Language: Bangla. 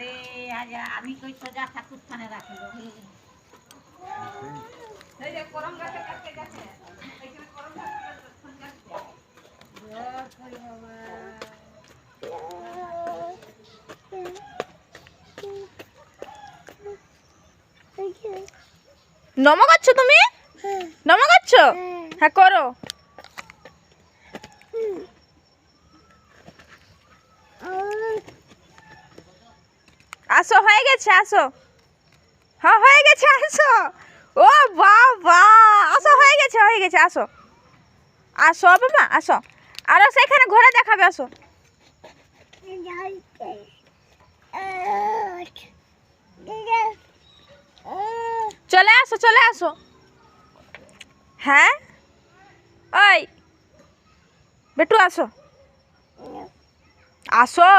রে আমি কই সোজা ঠাকুর থানে রাখলো এই যে করম গাছে কাটতে যাচ্ছে এইখানে করম গাছে ফোন যাচ্ছে জয় কই বাবা নমো করছো তুমি? নমো করছো? হ্যাঁ করো। আসো, হয়ে গেছে, আসো। হ্যাঁ হয়ে গেছে, আসো। ও বাবা, আসো, হয়ে গেছে, হয়ে গেছে, আসো। আসো বাবা, আসো। আরো সেখানে ঘোরা দেখাবে, আসো। চলে আসো, চলে আসো। হ্যাঁ ওই বেটু আসো, আসো।